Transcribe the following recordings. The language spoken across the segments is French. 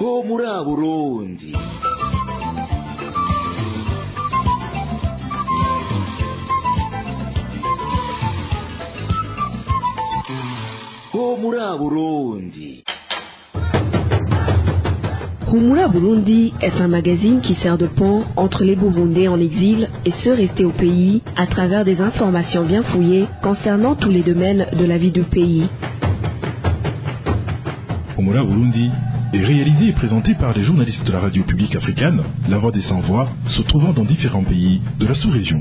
ho muri Burundi. Ho muri Burundi. Humura Burundi est un magazine qui sert de pont entre les Burundais en exil et ceux restés au pays à travers des informations bien fouillées concernant tous les domaines de la vie du pays. Humura Burundi est réalisé et présenté par les journalistes de la radio publique africaine, La Voix des Sans-Voix, se trouvant dans différents pays de la sous-région.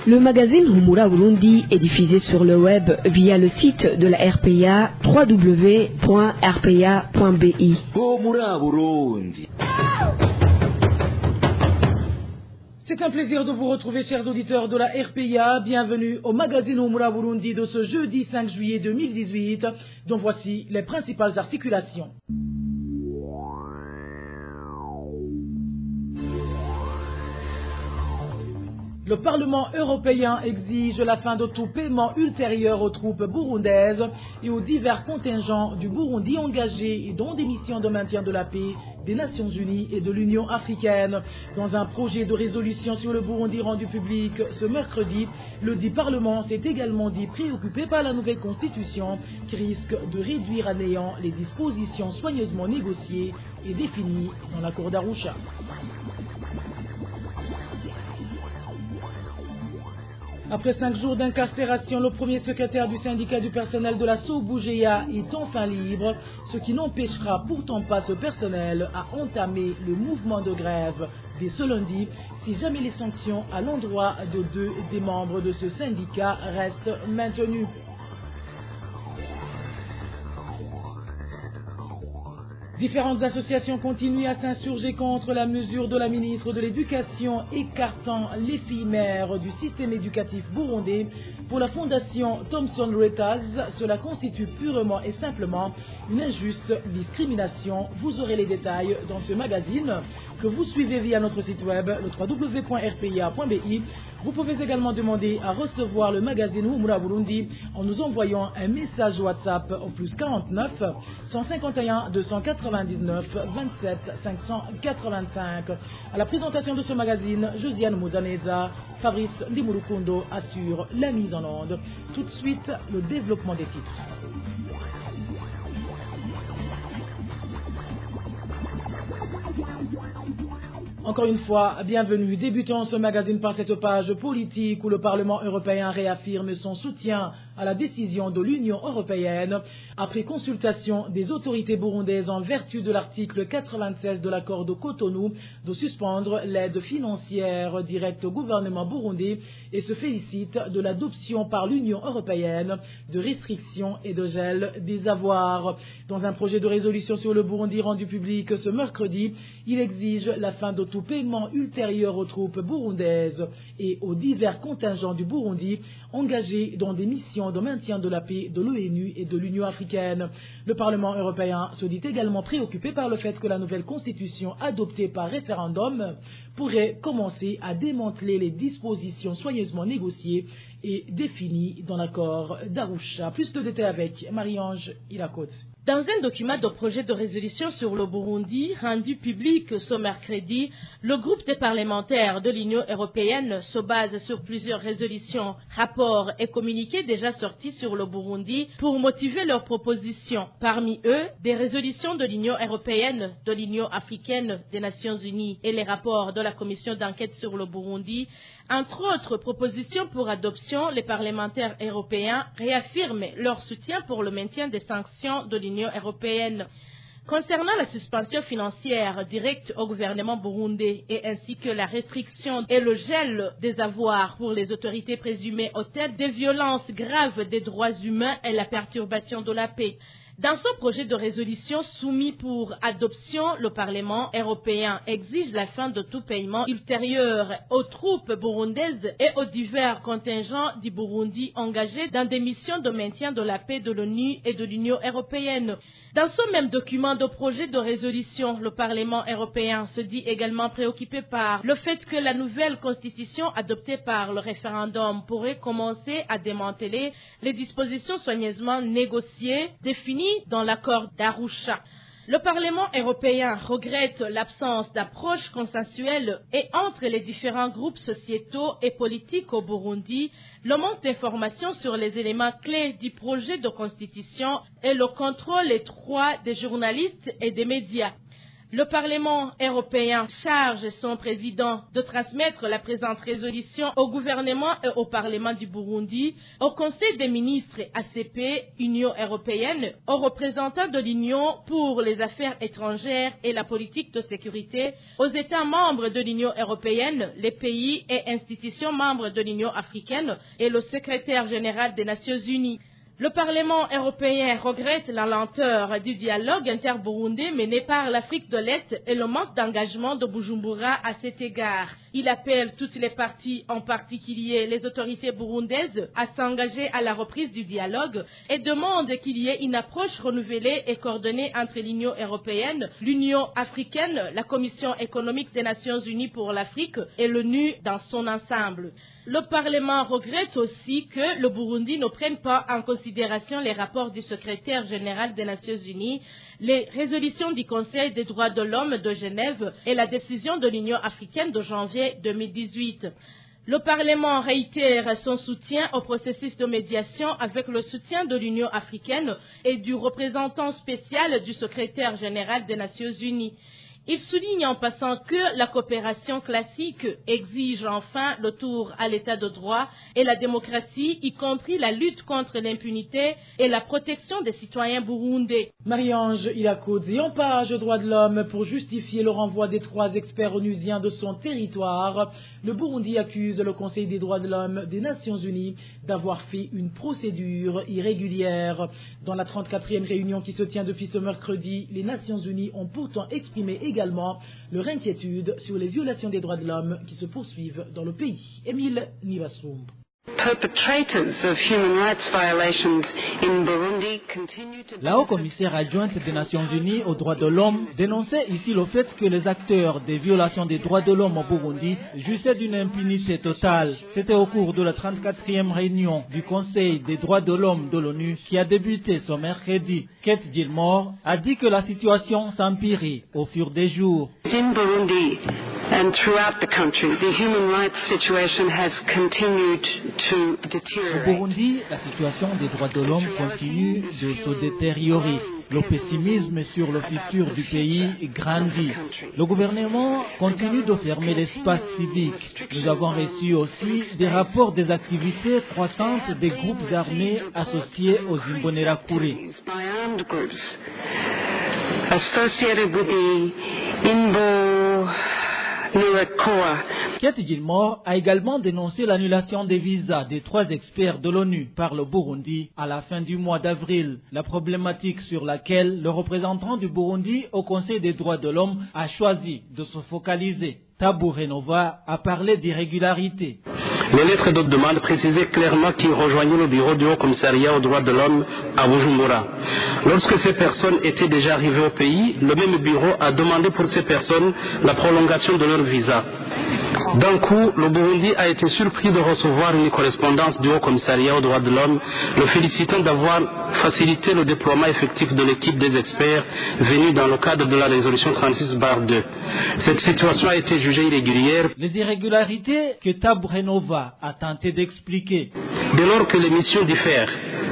Le magazine Humura Burundi est diffusé sur le web via le site de la RPA www.rpa.bi. Humura Burundi. C'est un plaisir de vous retrouver, chers auditeurs de la RPA. Bienvenue au magazine Humura Burundi de ce jeudi 5 juillet 2018, dont voici les principales articulations. Le Parlement européen exige la fin de tout paiement ultérieur aux troupes burundaises et aux divers contingents du Burundi engagés dans des missions de maintien de la paix des Nations Unies et de l'Union africaine. Dans un projet de résolution sur le Burundi rendu public ce mercredi, le dit Parlement s'est également dit préoccupé par la nouvelle constitution qui risque de réduire à néant les dispositions soigneusement négociées et définies dans l'accord d'Arusha. Après 5 jours d'incarcération, le premier secrétaire du syndicat du personnel de la Sobougéa est enfin libre, ce qui n'empêchera pourtant pas ce personnel à entamer le mouvement de grève dès ce lundi, si jamais les sanctions à l'endroit de 2 des membres de ce syndicat restent maintenues. Différentes associations continuent à s'insurger contre la mesure de la ministre de l'Éducation écartant les filles mères du système éducatif burundais. Pour la fondation Thomson Reuters, cela constitue purement et simplement une injuste discrimination. Vous aurez les détails dans ce magazine que vous suivez via notre site web, le www.rpa.bi. Vous pouvez également demander à recevoir le magazine Humura Burundi en nous envoyant un message WhatsApp au plus 49 151 299 27 585. À la présentation de ce magazine, Josiane Mouzaneza, Fabrice Limurukundo assure la mise en onde. Tout de suite, le développement des titres. Encore une fois, bienvenue. Débutons ce magazine par cette page politique où le Parlement européen réaffirme son soutien à la décision de l'Union européenne après consultation des autorités burundaises en vertu de l'article 96 de l'accord de Cotonou de suspendre l'aide financière directe au gouvernement burundais et se félicite de l'adoption par l'Union européenne de restrictions et de gel des avoirs. Dans un projet de résolution sur le Burundi rendu public ce mercredi, il exige la fin de tout paiement ultérieur aux troupes burundaises et aux divers contingents du Burundi engagés dans des missions de maintien de la paix de l'ONU et de l'Union africaine. Le Parlement européen se dit également préoccupé par le fait que la nouvelle constitution adoptée par référendum pourrait commencer à démanteler les dispositions soigneusement négociées et définies dans l'accord d'Arusha. Plus de détails avec Marie-Ange Ilakote. Dans un document de projet de résolution sur le Burundi rendu public ce mercredi, le groupe des parlementaires de l'Union européenne se base sur plusieurs résolutions, rapports et communiqués déjà sortis sur le Burundi pour motiver leurs propositions. Parmi eux, des résolutions de l'Union européenne, de l'Union africaine, des Nations unies et les rapports de la commission d'enquête sur le Burundi. Entre autres propositions pour adoption, les parlementaires européens réaffirment leur soutien pour le maintien des sanctions de l'Union européenne. Concernant la suspension financière directe au gouvernement burundais et ainsi que la restriction et le gel des avoirs pour les autorités présumées auteurs des violences graves des droits humains et la perturbation de la paix. Dans son projet de résolution soumis pour adoption, le Parlement européen exige la fin de tout paiement ultérieur aux troupes burundaises et aux divers contingents du Burundi engagés dans des missions de maintien de la paix de l'ONU et de l'Union européenne. Dans ce même document de projet de résolution, le Parlement européen se dit également préoccupé par le fait que la nouvelle constitution adoptée par le référendum pourrait commencer à démanteler les dispositions soigneusement négociées, définies définies dans l'accord d'Arusha. Le Parlement européen regrette l'absence d'approche consensuelle et entre les différents groupes sociétaux et politiques au Burundi, le manque d'informations sur les éléments clés du projet de constitution et le contrôle étroit des journalistes et des médias. Le Parlement européen charge son président de transmettre la présente résolution au gouvernement et au Parlement du Burundi, au Conseil des ministres ACP, Union européenne, aux représentants de l'Union pour les affaires étrangères et la politique de sécurité, aux États membres de l'Union européenne, les pays et institutions membres de l'Union africaine et le secrétaire général des Nations unies. Le Parlement européen regrette la lenteur du dialogue inter-burundais mené par l'Afrique de l'Est et le manque d'engagement de Bujumbura à cet égard. Il appelle toutes les parties, en particulier les autorités burundaises, à s'engager à la reprise du dialogue et demande qu'il y ait une approche renouvelée et coordonnée entre l'Union européenne, l'Union africaine, la Commission économique des Nations unies pour l'Afrique et l'ONU dans son ensemble. Le Parlement regrette aussi que le Burundi ne prenne pas en considération les rapports du secrétaire général des Nations unies, les résolutions du Conseil des droits de l'homme de Genève et la décision de l'Union africaine de janvier 2018. Le Parlement réitère son soutien au processus de médiation avec le soutien de l'Union africaine et du représentant spécial du secrétaire général des Nations unies. Il souligne en passant que la coopération classique exige enfin le retour à l'état de droit et la démocratie, y compris la lutte contre l'impunité et la protection des citoyens burundais. Marie-Ange Ilakoudzi, en page droits de l'homme pour justifier le renvoi des 3 experts onusiens de son territoire. Le Burundi accuse le Conseil des droits de l'homme des Nations Unies d'avoir fait une procédure irrégulière. Dans la 34e réunion qui se tient depuis ce mercredi, les Nations Unies ont pourtant exprimé également leur inquiétude sur les violations des droits de l'homme qui se poursuivent dans le pays. Émile Nivassoum. La haut-commissaire adjointe des Nations Unies aux droits de l'homme dénonçait ici le fait que les acteurs des violations des droits de l'homme au Burundi jouissaient d'une impunité totale. C'était au cours de la 34e réunion du Conseil des droits de l'homme de l'ONU qui a débuté ce mercredi. Kate Gilmore a dit que la situation s'empirait au fur des jours. And throughout the country, the human rights situation has continued to deteriorate. Au Burundi, la situation des droits de l'homme continue de se détériorer. Le pessimisme sur le futur du pays grandit. Le gouvernement continue de fermer l'espace civique. Nous avons reçu aussi des rapports des activités croissantes des groupes armés associés aux Imbonerakure. Associated with the Imbo Kate Gilmore a également dénoncé l'annulation des visas des 3 experts de l'ONU par le Burundi à la fin du mois d'avril, la problématique sur laquelle le représentant du Burundi au Conseil des droits de l'homme a choisi de se focaliser. Tabu Renova a parlé d'irrégularité. Les lettres de demande précisaient clairement qu'ils rejoignaient le bureau du Haut-Commissariat aux droits de l'homme à Bujumbura. Lorsque ces personnes étaient déjà arrivées au pays, le même bureau a demandé pour ces personnes la prolongation de leur visa. D'un coup, le Burundi a été surpris de recevoir une correspondance du Haut-Commissariat aux droits de l'homme, le félicitant d'avoir facilité le déploiement effectif de l'équipe des experts venus dans le cadre de la résolution 36/2. Cette situation a été jugée irrégulière. Les irrégularités que Tabu Renova a tenté d'expliquer. Dès lors que les missions diffèrent,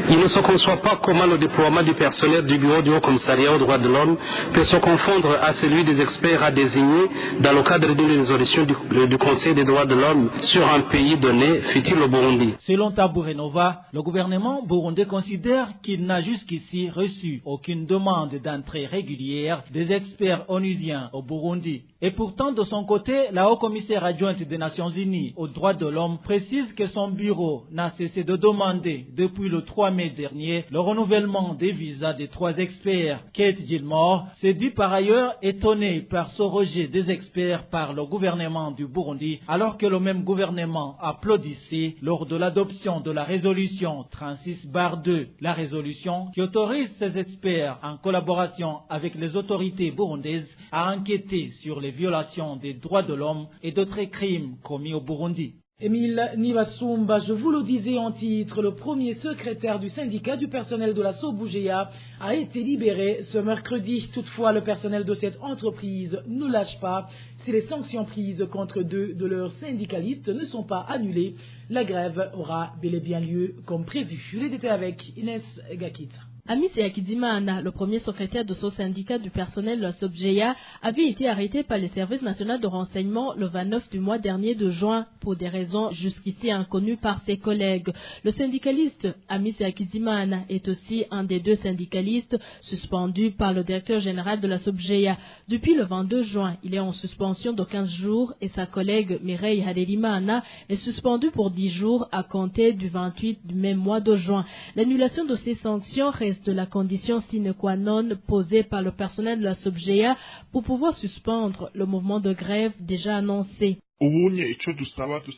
il ne se conçoit pas comment le déploiement du personnel du bureau du Haut-Commissariat aux droits de l'homme peut se confondre à celui des experts à désigner dans le cadre d'une résolution du Conseil des droits de l'homme sur un pays donné, fut-il le Burundi. Selon Tabu Renova, le gouvernement burundais considère qu'il n'a jusqu'ici reçu aucune demande d'entrée régulière des experts onusiens au Burundi. Et pourtant, de son côté, la haut-commissaire adjointe des Nations Unies aux droits de l'homme précise que son bureau n'a cessé de demander depuis le 3 mai dernier le renouvellement des visas des 3 experts. Kate Gilmore s'est dit par ailleurs étonnée par ce rejet des experts par le gouvernement du Burundi, alors que le même gouvernement applaudissait lors de l'adoption de la résolution 36/2, la résolution qui autorise ces experts en collaboration avec les autorités burundaises à enquêter sur les violations des droits de l'homme et d'autres crimes commis au Burundi. Émile Nivasumba, je vous le disais en titre, le premier secrétaire du syndicat du personnel de la Sobougéa a été libéré ce mercredi. Toutefois, le personnel de cette entreprise ne lâche pas. Si les sanctions prises contre 2 de leurs syndicalistes ne sont pas annulées, la grève aura bel et bien lieu comme prévu. Les détails avec Inès Gakit. Amis Yakidimana, le premier secrétaire de ce syndicat du personnel de la Sobgeya, avait été arrêté par les services nationaux de renseignement le 29 du mois dernier de juin pour des raisons jusqu'ici inconnues par ses collègues. Le syndicaliste Amis Yakidimana est aussi un des 2 syndicalistes suspendus par le directeur général de la Sobgeya. Depuis le 22 juin, il est en suspension de 15 jours et sa collègue Mireille Hadelimana est suspendue pour 10 jours à compter du 28 du même mois de juin. L'annulation de ces sanctions reste la condition sine qua non posée par le personnel de la Sobgeya pour pouvoir suspendre le mouvement de grève déjà annoncé.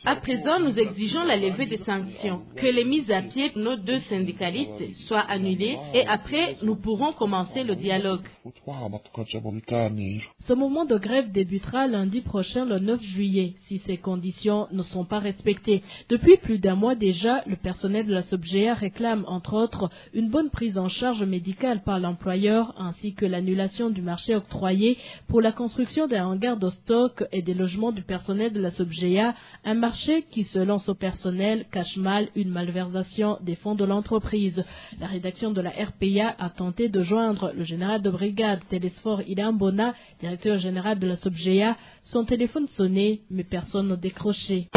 À présent, nous exigeons la levée des sanctions, que les mises à pied de nos 2 syndicalistes soient annulées et après, nous pourrons commencer le dialogue. Ce mouvement de grève débutera lundi prochain, le 9 juillet, si ces conditions ne sont pas respectées. Depuis plus d'un mois déjà, le personnel de la Sobgeya réclame, entre autres, une bonne prise en charge médicale par l'employeur ainsi que l'annulation du marché octroyé pour la construction des hangars de stock et des logements du personnel de la Sobgeya, un marché qui, selon ce personnel, cache mal une malversation des fonds de l'entreprise. La rédaction de la RPA a tenté de joindre le général de brigade Télésphore Ilambona, directeur général de la Sobgeya. Son téléphone sonnait, mais personne ne décrochait.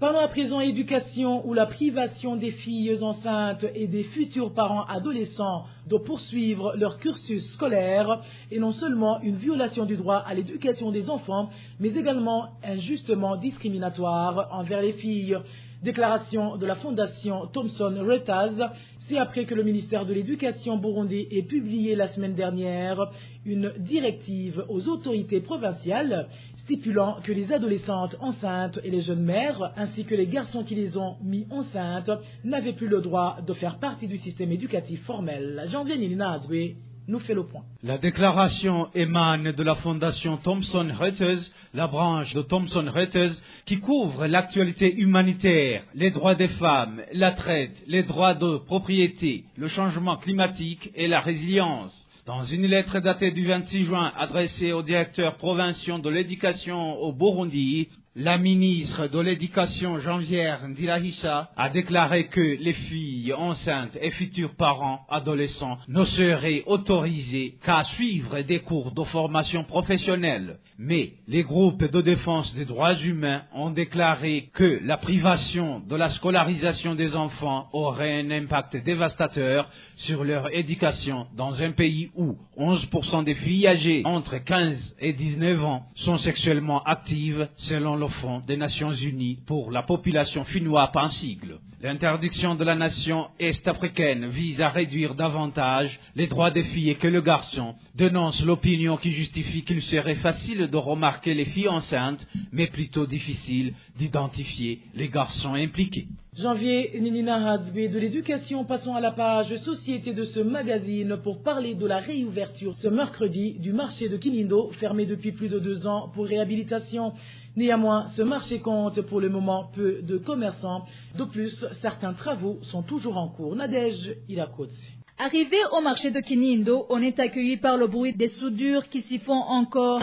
Pendant la prison éducation ou la privation des filles enceintes et des futurs parents adolescents de poursuivre leur cursus scolaire est non seulement une violation du droit à l'éducation des enfants, mais également injustement discriminatoire envers les filles. Déclaration de la fondation Thomson Reuters, c'est après que le ministère de l'Éducation burundais ait publié la semaine dernière une directive aux autorités provinciales stipulant que les adolescentes enceintes et les jeunes mères, ainsi que les garçons qui les ont mis enceintes, n'avaient plus le droit de faire partie du système éducatif formel. Jean-Vianney Nina Azoué nous fait le point. La déclaration émane de la fondation Thomson Reuters, la branche de Thomson Reuters, qui couvre l'actualité humanitaire, les droits des femmes, la traite, les droits de propriété, le changement climatique et la résilience. Dans une lettre datée du 26 juin adressée aux directeurs provinciaux de l'éducation au Burundi, la ministre de l'Éducation Janvière Ndirahisa a déclaré que les filles enceintes et futurs parents adolescents ne seraient autorisés qu'à suivre des cours de formation professionnelle. Mais les groupes de défense des droits humains ont déclaré que la privation de la scolarisation des enfants aurait un impact dévastateur sur leur éducation dans un pays où 11% des filles âgées entre 15 et 19 ans sont sexuellement actives selon le Fonds des Nations Unies pour la population finnoise par sigle. L'interdiction de la nation est-africaine vise à réduire davantage les droits des filles et que le garçon dénonce l'opinion qui justifie qu'il serait facile de remarquer les filles enceintes, mais plutôt difficile d'identifier les garçons impliqués. Janvier Ninina Hadzbe de l'éducation, passons à la page société de ce magazine pour parler de la réouverture ce mercredi du marché de Kinindo, fermé depuis plus de 2 ans pour réhabilitation. Néanmoins, ce marché compte pour le moment peu de commerçants. De plus, certains travaux sont toujours en cours. Nadège Ilakotse. Arrivé au marché de Kinindo, on est accueilli par le bruit des soudures qui s'y font encore.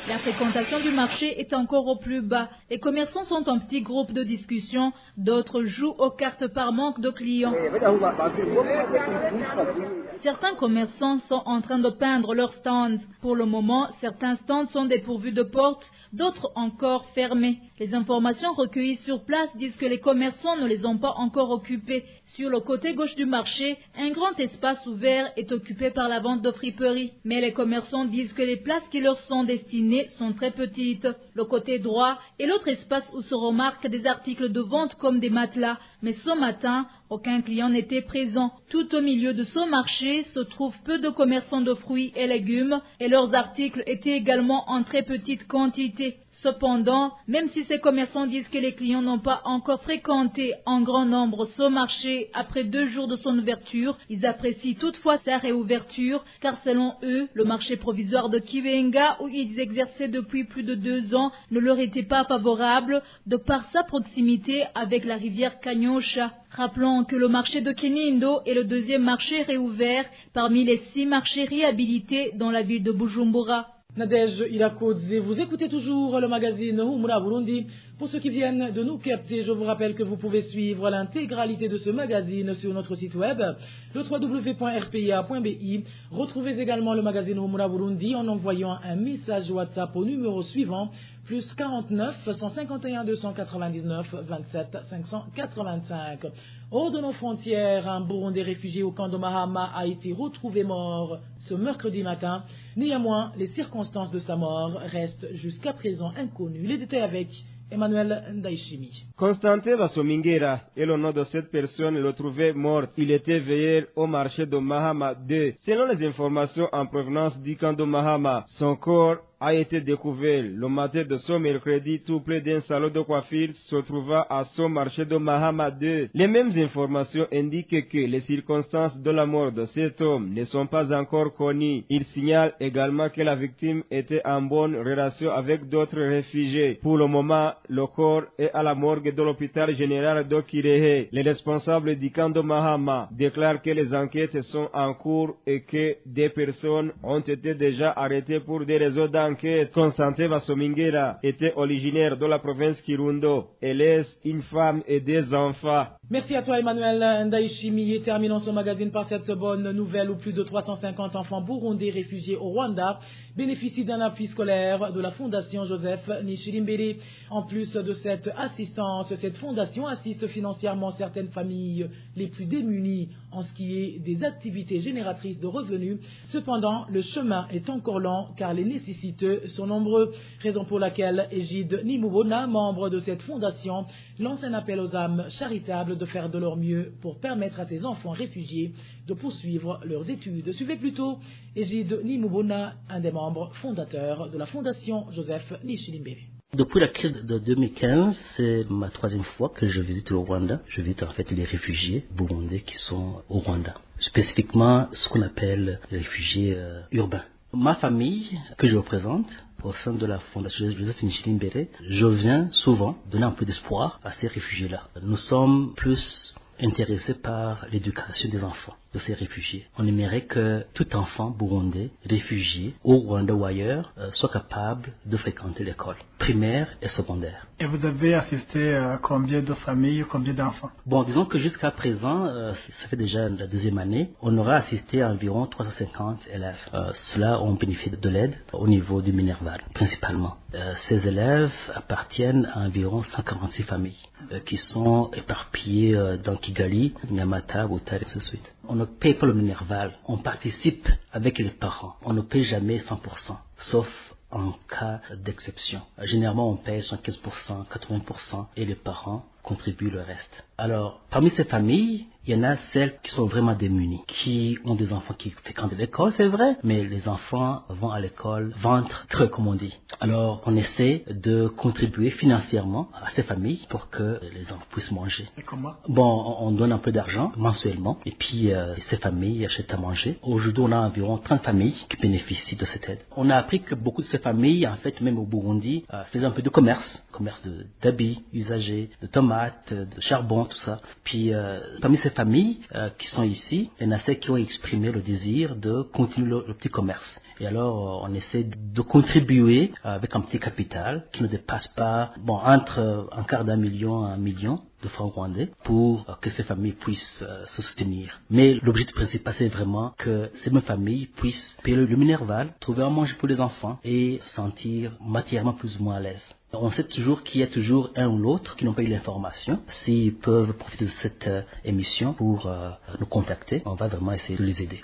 La fréquentation du marché est encore au plus bas. Les commerçants sont en petits groupes de discussion, d'autres jouent aux cartes par manque de clients. Certains commerçants sont en train de peindre leurs stands. Pour le moment, certains stands sont dépourvus de portes, d'autres encore fermés. Les informations recueillies sur place disent que les commerçants ne les ont pas encore occupés. Sur le côté gauche du marché, un grand espace ouvert est occupé par la vente de friperies. Mais les commerçants disent que les places qui leur sont destinées sont très petites. Le côté droit est l'autre espace où se remarquent des articles de vente comme des matelas. Mais ce matin, Aucun client n'était présent. Tout au milieu de ce marché se trouvent peu de commerçants de fruits et légumes et leurs articles étaient également en très petite quantité. Cependant, même si ces commerçants disent que les clients n'ont pas encore fréquenté en grand nombre ce marché après 2 jours de son ouverture, ils apprécient toutefois sa réouverture car selon eux, le marché provisoire de Kivenga où ils exerçaient depuis plus de 2 ans ne leur était pas favorable de par sa proximité avec la rivière Kanyosha. Rappelons que le marché de Kinindo est le 2e marché réouvert parmi les 6 marchés réhabilités dans la ville de Bujumbura. Nadège Irakodze, vous écoutez toujours le magazine Humura Burundi. Pour ceux qui viennent de nous capter, je vous rappelle que vous pouvez suivre l'intégralité de ce magazine sur notre site web, le www.rpa.bi. Retrouvez également le magazine Humura Burundi en envoyant un message WhatsApp au numéro suivant, plus 49 151 299 27 585. Hors de nos frontières, un Burundais réfugié au camp de Mahama a été retrouvé mort ce mercredi matin. Néanmoins, les circonstances de sa mort restent jusqu'à présent inconnues. Les détails avec Emmanuel Ndaishimi. Constantin Vasomingera est le nom de cette personne retrouvée morte. Il était veilleur au marché de Mahama 2. Selon les informations en provenance du camp de Mahama, son corps a été découvert le matin de ce mercredi tout près d'un salon de coiffure se trouva à ce marché de Mahama 2. Les mêmes informations indiquent que les circonstances de la mort de cet homme ne sont pas encore connues. Il signale également que la victime était en bonne relation avec d'autres réfugiés. Pour le moment, le corps est à la morgue de l'hôpital général de Kirehe. Les responsables du camp de Mahama déclarent que les enquêtes sont en cours et que des personnes ont été déjà arrêtées pour des raisons d'enquête. Constantin Vasomingera était originaire de la province Kirundo. Elle laisse une femme et des enfants. Merci à toi Emmanuel Ndaishimi et terminons ce magazine par cette bonne nouvelle où plus de 350 enfants burundais réfugiés au Rwanda bénéficient d'un appui scolaire de la Fondation Joseph Nishirimbere. En plus de cette assistance, cette fondation assiste financièrement certaines familles les plus démunies en ce qui est des activités génératrices de revenus. Cependant, le chemin est encore lent car les nécessiteux sont nombreux, raison pour laquelle Egide Nimubona, membre de cette fondation, lance un appel aux âmes charitables de faire de leur mieux pour permettre à ces enfants réfugiés de poursuivre leurs études. Suivez plutôt Egide Nimubona, un des membres fondateurs de la Fondation Joseph Nishirimbere. Depuis la crise de 2015, c'est ma 3e fois que je visite le Rwanda. Je visite en fait les réfugiés burundais qui sont au Rwanda. Spécifiquement ce qu'on appelle les réfugiés urbains. Ma famille que je représente au sein de la Fondation Joseph Nishirimbere, je viens souvent donner un peu d'espoir à ces réfugiés-là. Nous sommes plus intéressés par l'éducation des enfants de ces réfugiés. On aimerait que tout enfant burundais, réfugié au Rwanda ou ailleurs, soit capable de fréquenter l'école primaire et secondaire. Et vous avez assisté à combien de familles, combien d'enfants? Bon, disons que jusqu'à présent, ça fait déjà la 2e année, on aura assisté à environ 350 élèves. Ceux-là ont bénéficié de l'aide au niveau du Minerval, principalement. Ces élèves appartiennent à environ 146 familles qui sont éparpillées dans Kigali, Nyamata, Butare, et ainsi de suite. On ne paye pas le Minerval, on participe avec les parents. On ne paye jamais 100%, sauf en cas d'exception. Généralement, on paye 75%, 80% et les parents contribuent le reste. Alors, parmi ces familles, il y en a celles qui sont vraiment démunies, qui ont des enfants qui fréquentent l'école, c'est vrai, mais les enfants vont à l'école ventre creux, comme on dit. Alors, on essaie de contribuer financièrement à ces familles pour que les enfants puissent manger. Et comment? Bon, on donne un peu d'argent mensuellement, et puis ces familles achètent à manger. Aujourd'hui, on a environ 30 familles qui bénéficient de cette aide. On a appris que beaucoup de ces familles, en fait, même au Burundi, faisaient un peu de commerce d'habits usagés, de tomates, de charbon, tout ça. Puis, parmi ces familles qui sont ici, il y en a celles qui ont exprimé le désir de continuer le petit commerce. Et alors, on essaie de contribuer avec un petit capital qui ne dépasse pas, entre un quart d'un million à 1 million de francs rwandais pour que ces familles puissent se soutenir. Mais l'objectif principal, c'est vraiment que ces mêmes familles puissent payer le Minerval, trouver à manger pour les enfants et se sentir matériellement plus ou moins à l'aise. On sait toujours qu'il y a toujours un ou l'autre qui n'ont pas eu l'information. S'ils peuvent profiter de cette émission pour nous contacter, on va vraiment essayer de les aider.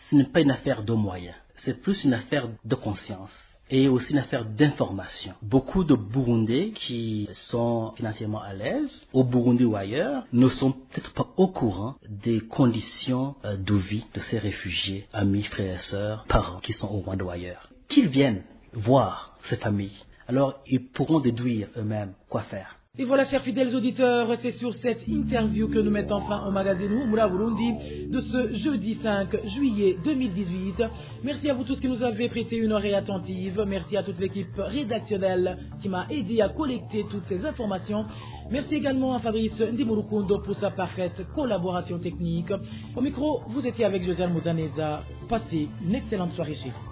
Ce n'est pas une affaire de moyens, c'est plus une affaire de conscience. et aussi une affaire d'information. Beaucoup de Burundais qui sont financièrement à l'aise, au Burundi ou ailleurs, ne sont peut-être pas au courant des conditions de vie de ces réfugiés, amis, frères et sœurs, parents qui sont au Rwanda ou ailleurs. Qu'ils viennent voir ces familles, alors ils pourront déduire eux-mêmes quoi faire. Et voilà, chers fidèles auditeurs, c'est sur cette interview que nous mettons fin au magazine Humura Burundi de ce jeudi 5 juillet 2018. Merci à vous tous qui nous avez prêté une oreille attentive. Merci à toute l'équipe rédactionnelle qui m'a aidé à collecter toutes ces informations. Merci également à Fabrice Ndimurukundo pour sa parfaite collaboration technique. Au micro, vous étiez avec José Moutaneza. Passez une excellente soirée chez vous.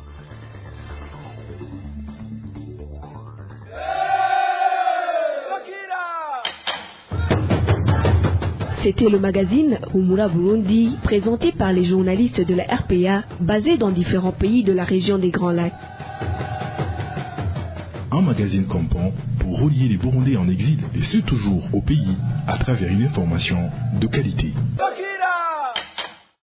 C'était le magazine Humura Burundi, présenté par les journalistes de la RPA, basés dans différents pays de la région des Grands Lacs. Un magazine campant pour relier les Burundais en exil et ce toujours au pays à travers une information de qualité.